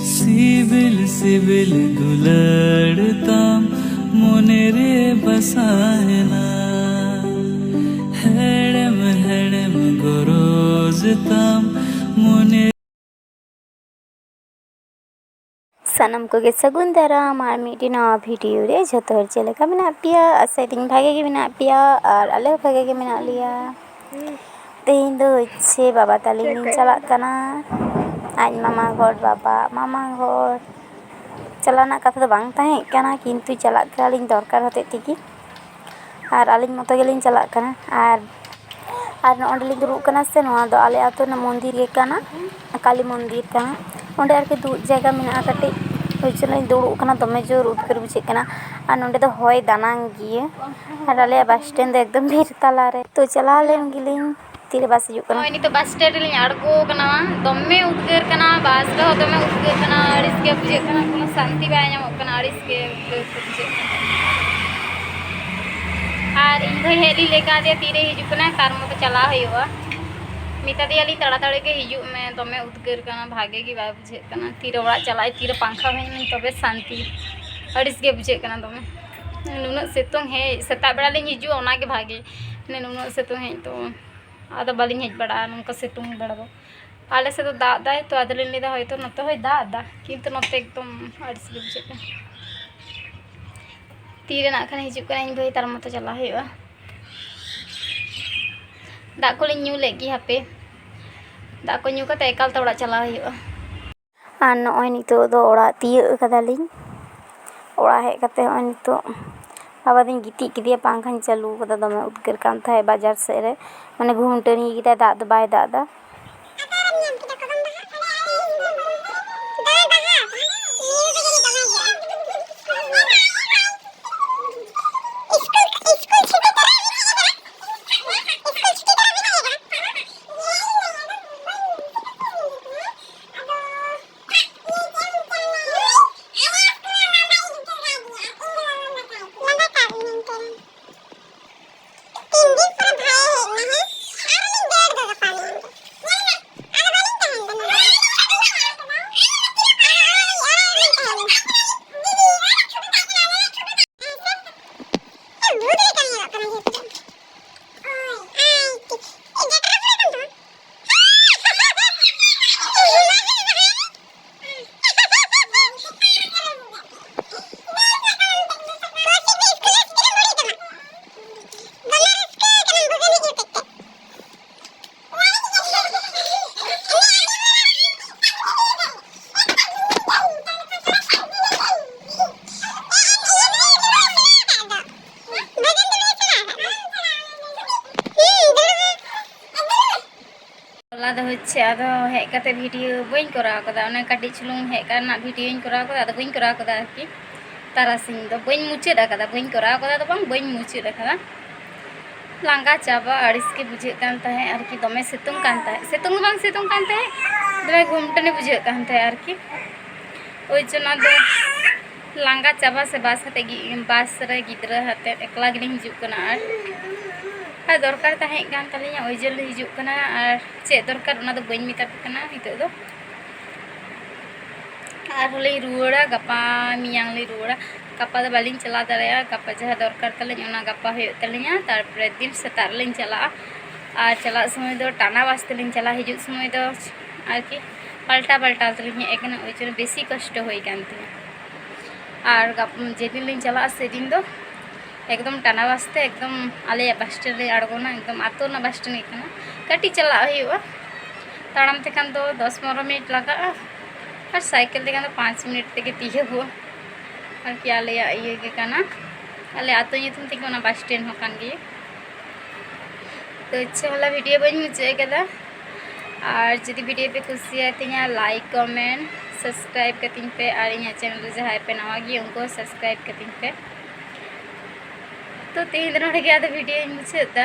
CIBIL CIBIL दुलड़ताम मने रे बसायना हेड़म हेड़म गरजताम मने सानम को सगुन दाराम और मिट्टी नवा भिडियो रे जो चलेका मेना पिया आशा दिन भागे के मेना पिया और आले भागे के मेना लिया तेहिं दो इच्छे बाबा तालिन चला कना आज मामा घर बाबा मामा घर चलाना कथा तो बांग ताहें कना किंतु चला कालिन दरकार होते तिगी और आलिन मतो गेलिन चला कना और नोंडलिन दुरुब कना से नोआ दो आले आतो ना मंदिर के कना काली मंदिर कना ओंडे आरके दुरुब जगह मेना कटे होइचना दुरुब कना दमे जोर उद्गार बुझे कना और नोंडे दो होय दानांग गिये और आले बस स्टैंड एकदम भीड़ तला रे तो चला लेन गिलिन तीरे बस हिजुग कना ओइ तो बस स्टैंड लिन अड़गो कना दमे उद्गार कना बस रे दमे उद्गार कना अड़िस के बुझे कना कोनो शांति बाय ᱧᱟᱢᱚᱜ कना अड़िस के बुझे और इन भाई हेली लेका दे तीरे हिजुग कना तार मतो चला हुआ मिता दियाली तड़ातड़ी के हिजुग में दमे उद्गार कना भागे की बाय बुझे कना तीरे ओड़ा चलाय तीरे पंखा में तबे शांति अड़िस के बुझे कना दमे नुना सेतों है सेता बेड़ा लिन हिजुग ओना के भागे ने नुना सेतों है तो आदा बालिंग हेज बड़ा नंका सेतों बड़ा दो आले से तो दाग दाय तो आदलिन लेदा होय तो नते होय दाग दा किंतु नते एकदम अड़िस के बुझे कना तीरे ना खान हिजुग कना इन भाई तार मतो चला हुआ दाग को लिन न्यू लेगी हापे दाग को न्यू कते एकाल तोड़ा चला हुआ और नय नितो दो ओड़ा तिय कदालिन ओड़ा हे कते नय नितो बाबा दिन गिती किदिया पंखा चालू कदा दमे उद्गार कान थाय बाजार से रे माने घुमटनी गिदा दाग दो बाय दाग दा आदो हेज कते वीडियो बई कराव कदा ओने काटी चुलुंग हेज करना वीडियो इन कराव कदा बई कराव कदा आरकी तारासिंग दो बई मुचाद कदा बई कराव कदा तो बांग बई मुचाद कदा लांगा चाबा अड़िस के बुझे कान ताहे आरकी दमे सितुंग कान ताहे सितुंग बांग सितुंग कान ताहे दमे घुमटने बुझे कान ताहे आरकी ओइ जना दो लांगा चाबा से बास हते बास रे गिद्रा हते एकला गिनी हिजुग कना और दरकार ताहे कान तालिया ओइ जल हिजुग कना और चे दरकार ओना दो बई मिता कना हितो दो और ले रुवाड़ा गपा मियांग ले रुवाड़ा गपा दो बालिंग चला दाड़ेया गपा जहा दरकार तालिया ओना गपा होय तालिया तारपरे दिन सेतार लिंग चला और चला समय दो टाना बस तलिंग चला हिजुग समय दो आरकी पलटा पलटा तलिंग एकना ओइ जन बेसी कष्ट होय कानते और जेदिन लिंग चला से दिन दो एकदम टाना बसते एकदम आले बस स्टैंड रे अड़गोना एकदम आतो ना बस स्टैंड कना कटी चला हुआ ताड़ाम ते खान दो 10-15 मिनट लगा और साइकिल ते खान दो 5 मिनट ते तीहे हुआ और कि आले ये के कना आले आतो युतुम ते ओना बस स्टैंड हो कान गे तो अच्छा वाला वीडियो बन मुझे कदा और जदि वीडियो पे खुशी है तो लाइक कमेंट सब्सक्राइब कतिन पे और यहाँ चैनल जहाँ पे नवा गई उनको सब्सक्राइब कतिन पे तो तीन दिन हो गया तो वीडियो मुझे होता